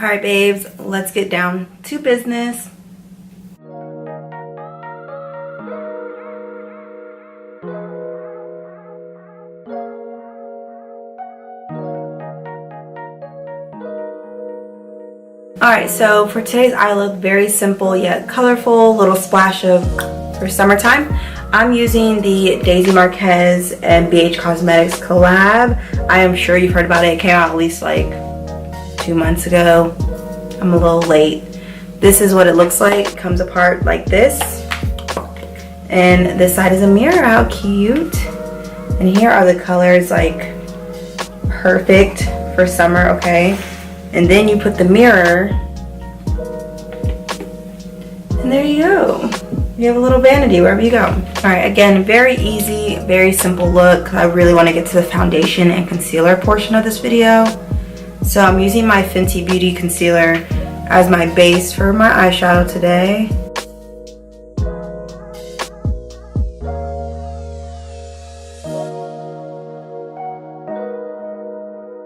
Alright babes, let's get down to business. Alright, so for today's eye look, very simple yet colorful, little splash of for summertime. I'm using the Daisy Marquez and BH Cosmetics collab. I am sure you've heard about it. It came out at least like 2 months ago. I'm a little late. This is what it looks like. It comes apart like this. And this side is a mirror. How cute. And here are the colors, like perfect for summer, okay? And then you put the mirror, and there you go. You have a little vanity wherever you go. Alright, again, very easy, very simple look. I really want to get to the foundation and concealer portion of this video. So I'm using my Fenty Beauty Concealer as my base for my eyeshadow today.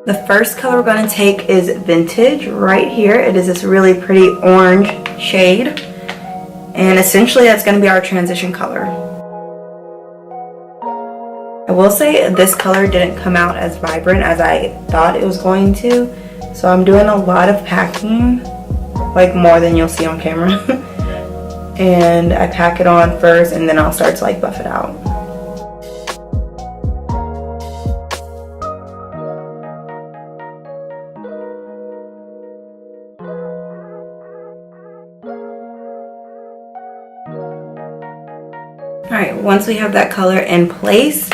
The first color we're going to take is Vintage right here. It is this really pretty orange shade. And essentially that's going to be our transition color. I will say this color didn't come out as vibrant as I thought it was going to. So I'm doing a lot of packing, like more than you'll see on camera. And I pack it on first and then I'll start to like buff it out. Alright, once we have that color in place,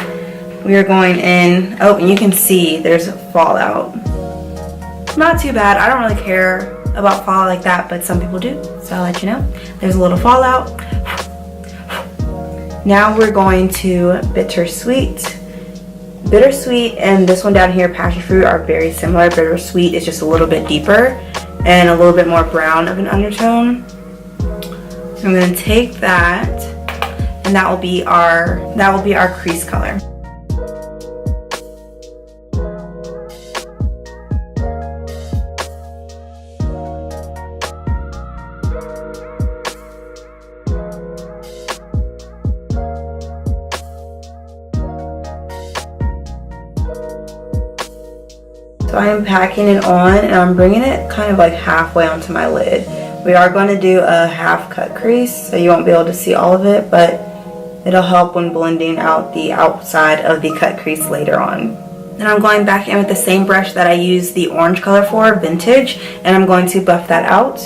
we are going in, oh, and you can see there's fallout. Not too bad. I don't really care about fallout like that, but some people do, so I'll let you know. There's a little fallout. Now we're going to Bittersweet. Bittersweet and this one down here, Passion Fruit, are very similar. Bittersweet is just a little bit deeper and a little bit more brown of an undertone. So I'm going to take that, and that will be our crease color. So I am packing it on and I'm bringing it kind of like halfway onto my lid. We are going to do a half cut crease, so you won't be able to see all of it, but it'll help when blending out the outside of the cut crease later on. Then I'm going back in with the same brush that I used the orange color for, Vintage, and I'm going to buff that out.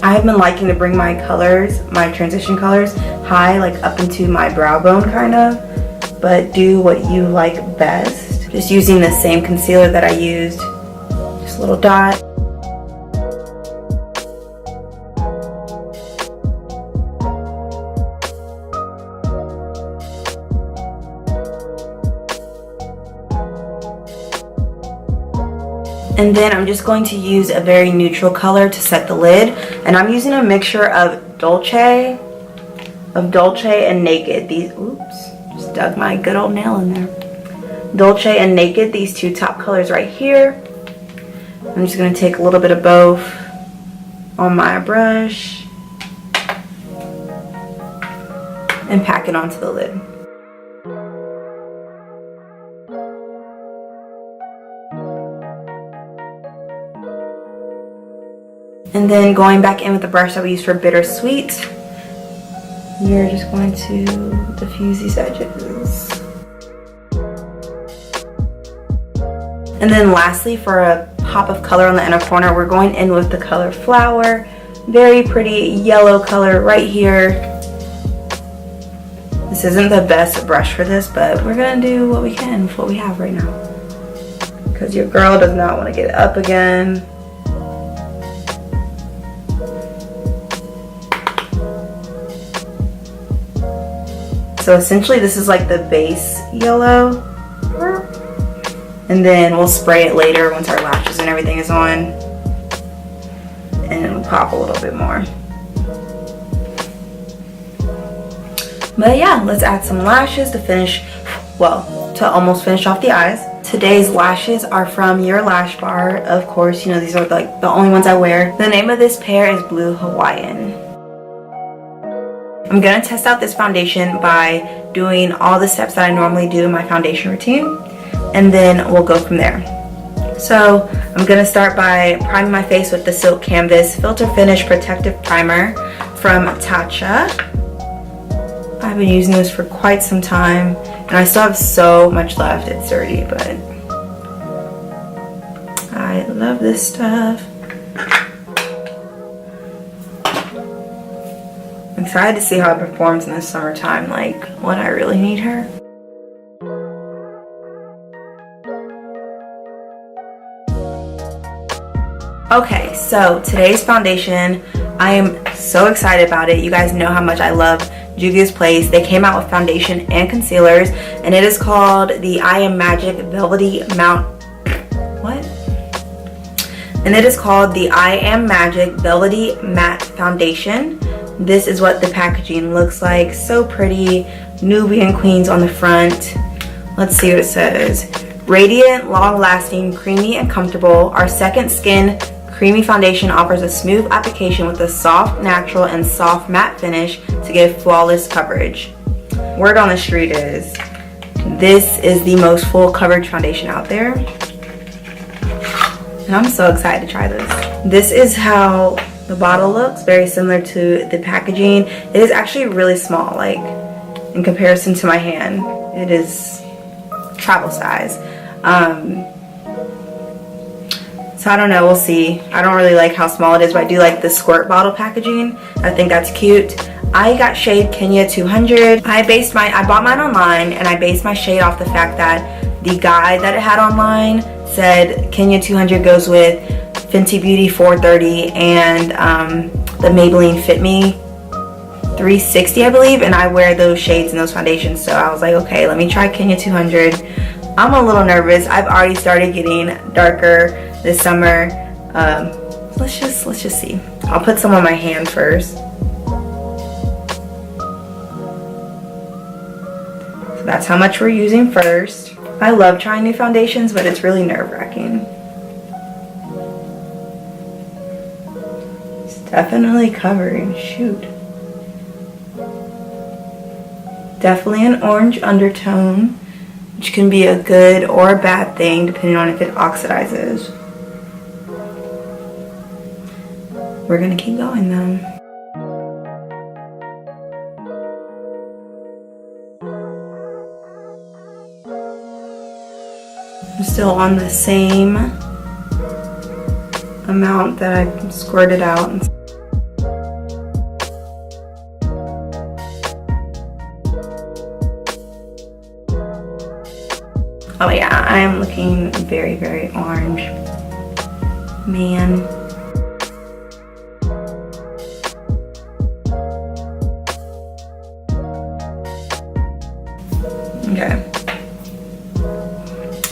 I've been liking to bring my colors, my transition colors, high, like up into my brow bone kind of, but do what you like best. Just using the same concealer that I used, just a little dot. And then I'm just going to use a very neutral color to set the lid. And I'm using a mixture of Dolce and Naked. These, oops, just dug my good old nail in there. Dolce and Naked, these two top colors right here. I'm just going to take a little bit of both on my brush and pack it onto the lid. And then going back in with the brush that we used for Bittersweet, you're just going to diffuse these edges. And then lastly, for a pop of color on the inner corner, we're going in with the color Flower. Very pretty yellow color right here. This isn't the best brush for this, but we're gonna do what we can with what we have right now, because your girl does not want to get up again. So essentially this is like the base yellow. And then we'll spray it later once our lashes and everything is on. And it'll pop a little bit more. But yeah, let's add some lashes to finish, well, to almost finish off the eyes. Today's lashes are from Your Lash Bar. Of course, you know, these are like the only ones I wear. The name of this pair is Blue Hawaiian. I'm gonna test out this foundation by doing all the steps that I normally do in my foundation routine, and then we'll go from there. So I'm gonna start by priming my face with the Silk Canvas Filter Finish Protective Primer from Tatcha. I've been using this for quite some time, and I still have so much left. It's dirty, but I love this stuff. I'm excited to see how it performs in the summertime, like when I really need her. Okay, so today's foundation, I am so excited about it. You guys know how much I love Juvia's Place. They came out with foundation and concealers, and it is called the I Am Magic Velvety Matte. What? And it is called the I Am Magic Velvety Matte Foundation. This is what the packaging looks like. So pretty. Nubian Queens on the front. Let's see what it says. Radiant, long-lasting, creamy, and comfortable. Our Second Skin Creamy Foundation offers a smooth application with a soft, natural, and soft matte finish to give flawless coverage. Word on the street is, this is the most full coverage foundation out there. And I'm so excited to try this. This is how the bottle looks, very similar to the packaging. It is actually really small, like in comparison to my hand. It is travel size. So I don't know, we'll see. I don't really like how small it is, but I do like the squirt bottle packaging. I think that's cute. I got shade Kenya 200. I bought mine online, and I based my shade off the fact that the guide that it had online said Kenya 200 goes with Fenty Beauty 430 and the Maybeline Fit Me 360, I believe, and I wear those shades and those foundations, so I was like, okay, let me try Kenya 200. I'm a little nervous. I've already started getting darker this summer. Let's just see. I'll put some on my hand first. So that's how much we're using first. I love trying new foundations, but it's really nerve-wracking. It's definitely covering. Shoot. Definitely an orange undertone, which can be a good or a bad thing depending on if it oxidizes. We're gonna keep going though. I'm still on the same amount that I squirted out. Oh yeah, I am looking very, very orange. Man. Okay.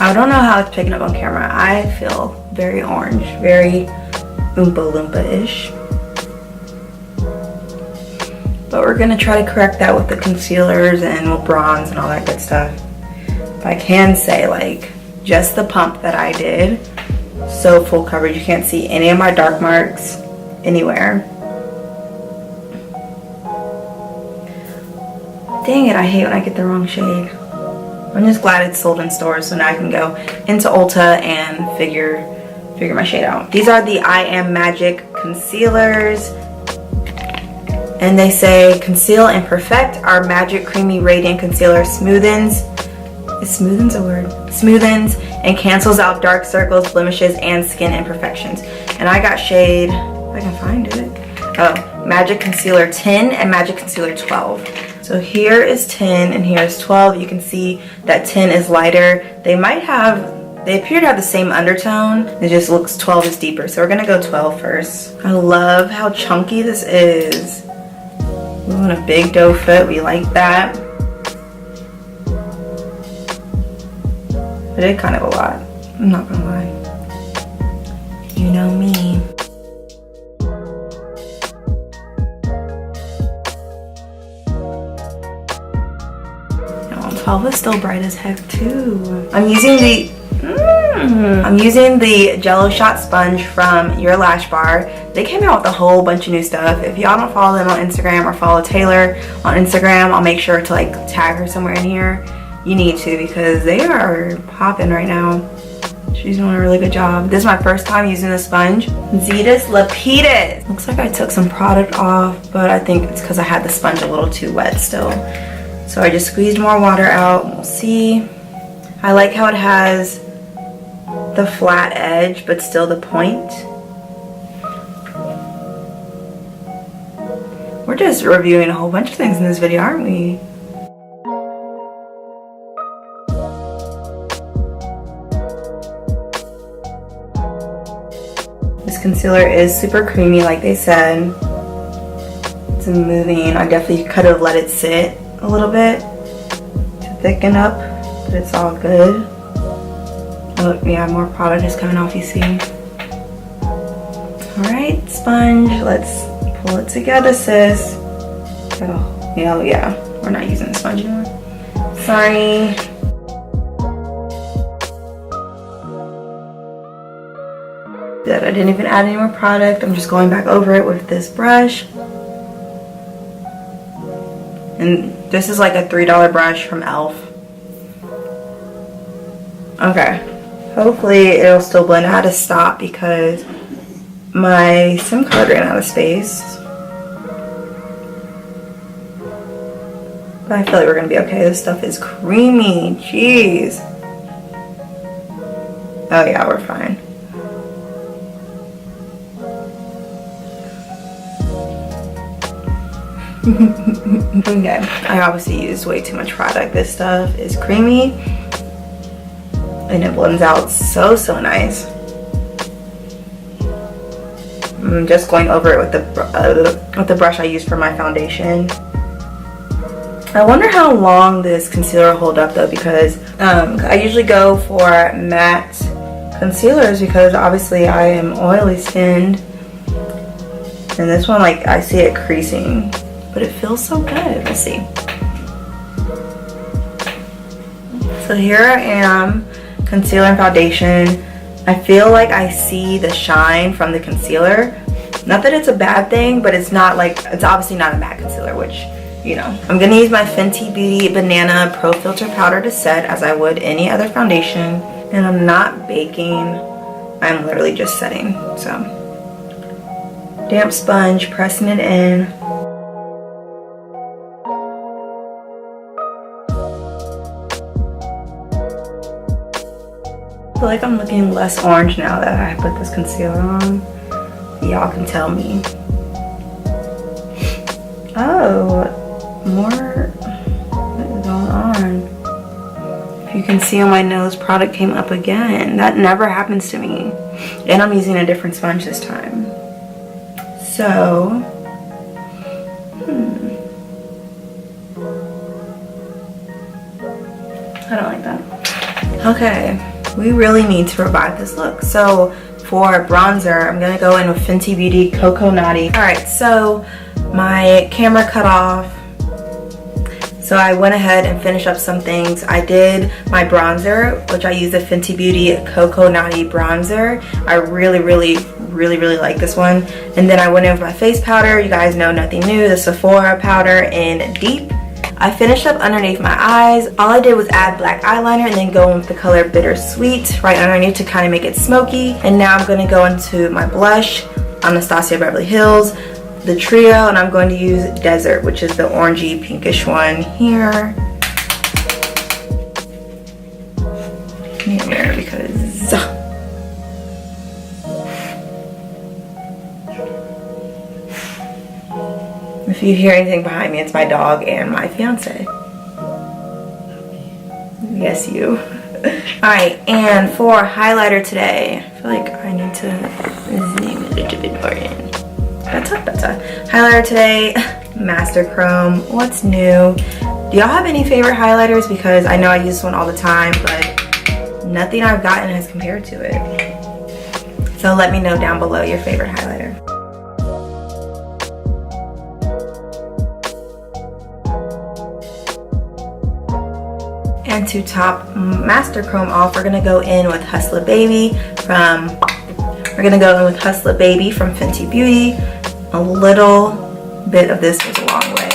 I don't know how it's picking up on camera. I feel very orange, very Oompa Loompa-ish. But we're gonna try to correct that with the concealers and we'll bronze and all that good stuff. But I can say, like, just the pump that I did, so full coverage. You can't see any of my dark marks anywhere. Dang it, I hate when I get the wrong shade. I'm just glad it's sold in stores, so now I can go into Ulta and figure my shade out. These are the I Am Magic concealers, and they say conceal and perfect. Our Magic Creamy Radiant Concealer smoothens. Is smoothens a word? Smoothens and cancels out dark circles, blemishes, and skin imperfections. And I got shade, if I can find it. Oh, Magic Concealer 10 and Magic Concealer 12. So here is 10 and here is 12. You can see that 10 is lighter. They appear to have the same undertone. It just looks 12 is deeper. So we're gonna go 12 first. I love how chunky this is. We want a big doe foot, we like that. I did kind of a lot, I'm not gonna lie. You know me. Elva's still bright as heck too. I'm using the Jello Shot sponge from Your Lash Bar. They came out with a whole bunch of new stuff. If y'all don't follow them on Instagram or follow Taylor on Instagram, I'll make sure to like tag her somewhere in here. You need to, because they are popping right now. She's doing a really good job. This is my first time using the sponge. Zetus Lapidus. Looks like I took some product off, but I think it's because I had the sponge a little too wet still. So I just squeezed more water out. We'll see. I like how it has the flat edge, but still the point. We're just reviewing a whole bunch of things in this video, aren't we? This concealer is super creamy, like they said. It's moving. I definitely could have let it sit a little bit to thicken up, but it's all good. Oh, yeah, more product is coming off, you see. Alright, sponge, let's pull it together, sis. Oh, yeah, we're not using the sponge anymore. Sorry. That I didn't even add any more product. I'm just going back over it with this brush. And this is like a $3 brush from e.l.f. Okay. Hopefully it'll still blend. I had to stop because my SIM card ran out of space. But I feel like we're gonna be okay. This stuff is creamy. Jeez. Oh yeah, we're fine. Okay, I obviously used way too much product. This stuff is creamy and it blends out so nice. I'm just going over it with the brush I used for my foundation. I wonder how long this concealer will hold up though, because I usually go for matte concealers because obviously I am oily skinned, and this one, like, I see it creasing, but it feels so good. Let's see. So here I am, concealer and foundation. I feel like I see the shine from the concealer. Not that it's a bad thing, but it's not like, it's obviously not a matte concealer, which, you know. I'm gonna use my Fenty Beauty Banana Pro Filter Powder to set as I would any other foundation. And I'm not baking, I'm literally just setting. So, damp sponge, pressing it in. I feel like I'm looking less orange now that I put this concealer on. Y'all can tell me. Oh, more, what is going on? If you can see on my nose, product came up again. That never happens to me. And I'm using a different sponge this time. So, I don't like that. Okay. We really need to revive this look. So for bronzer, I'm gonna go in with Fenty Beauty Cocoa Naughty. Alright, so my camera cut off, so I went ahead and finished up some things. I did my bronzer, which I use the Fenty Beauty Cocoa Naughty bronzer. I really like this one. And then I went in with my face powder. You guys know, nothing new, the Sephora powder in Deep. I finished up underneath my eyes. All I did was add black eyeliner and then go in with the color Bittersweet right underneath to kind of make it smoky. And now I'm going to go into my blush, Anastasia Beverly Hills, the Trio, and I'm going to use Desert, which is the orangey pinkish one here. Here, because if you hear anything behind me, it's my dog and my fiance. Yes, you. Alright, and for highlighter today, I feel like I need to zoom a little bit more in. Better. Highlighter today, Master Chrome. What's new? Do y'all have any favorite highlighters? Because I know I use this one all the time, but nothing I've gotten has compared to it. So let me know down below your favorite highlighter. And to top Master Chrome off, we're gonna go in with Hustla Baby from Fenty Beauty. A little bit of this goes a long way.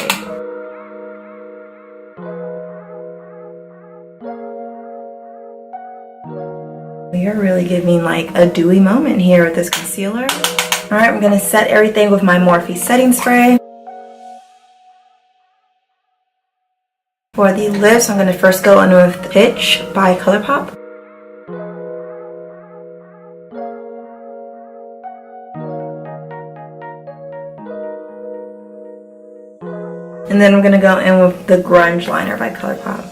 We are really giving like a dewy moment here with this concealer. All right, I'm gonna set everything with my Morphe setting spray. For the lips, I'm gonna first go in with Pitch by Colourpop. And then I'm gonna go in with the Grunge liner by Colourpop.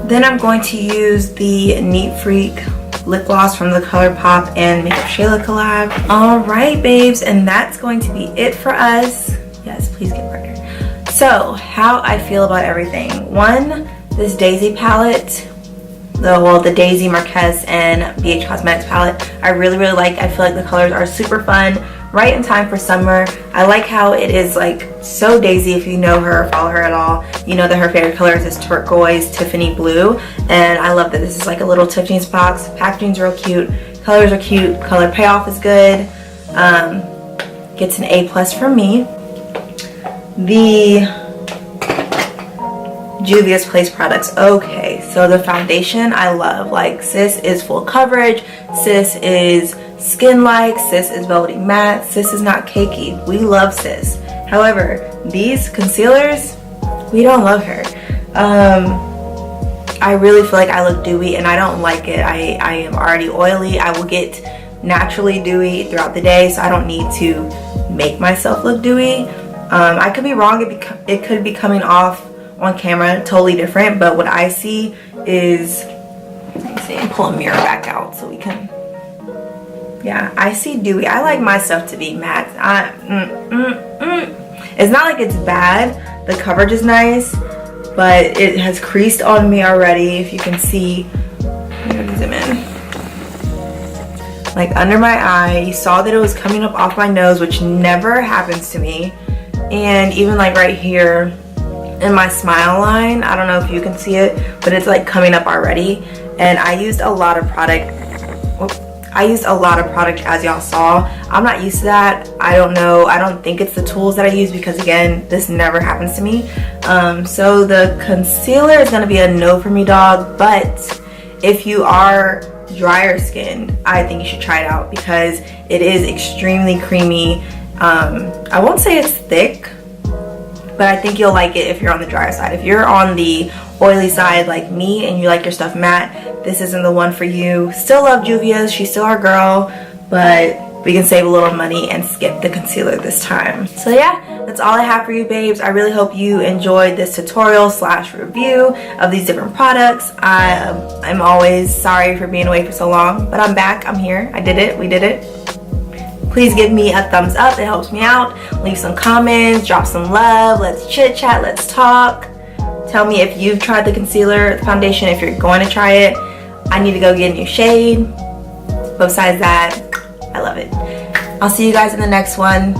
Then I'm going to use the Neat Freak lip gloss from the Colourpop and MakeupShayla collab. Alright babes, and that's going to be it for us. Yes, please get partner. So, how I feel about everything. One, this Daisy palette, the Daisy Marquez and BH Cosmetics palette, I really like. I feel like the colors are super fun, right in time for summer. I like how it is like so Daisy. If you know her or follow her at all, you know that her favorite colors is turquoise, Tiffany blue, and I love that this is like a little Tiffany's box. Packaging's real cute, colors are cute, color payoff is good. Gets an A+ from me. The Juvia's Place products. Okay, so the foundation I love. Like, sis is full coverage, sis is skin-like, sis is velvety matte, sis is not cakey. We love sis. However, these concealers, we don't love her. I really feel like I look dewy and I don't like it. I am already oily. I will get naturally dewy throughout the day, so I don't need to make myself look dewy. I could be wrong. It could be coming off on camera totally different, but what I see is, let me see, and pull a mirror back out so we can, yeah, I see dewy. I like my stuff to be matte. It's not like it's bad. The coverage is nice, but it has creased on me already. If you can see, I'm gonna zoom in. Like under my eye, you saw that it was coming up off my nose, which never happens to me. And even like right here in my smile line, I don't know if you can see it, but it's like coming up already. And I used a lot of product. As y'all saw. I'm not used to that. I don't know. I don't think it's the tools that I use because again, this never happens to me. So the concealer is gonna be a no for me, dog. But if you are drier skinned, I think you should try it out because it is extremely creamy. I won't say it's thick, but I think you'll like it if you're on the drier side. If you're on the oily side like me and you like your stuff matte, this isn't the one for you. Still love Juvia's, she's still our girl, but we can save a little money and skip the concealer this time. So yeah, that's all I have for you babes. I really hope you enjoyed this tutorial / review of these different products. I'm always sorry for being away for so long, but I'm back, I'm here, I did it, we did it. Please give me a thumbs up, it helps me out. Leave some comments, drop some love, let's chit chat, let's talk. Tell me if you've tried the concealer, the foundation, if you're going to try it. I need to go get a new shade. But besides that, I love it. I'll see you guys in the next one.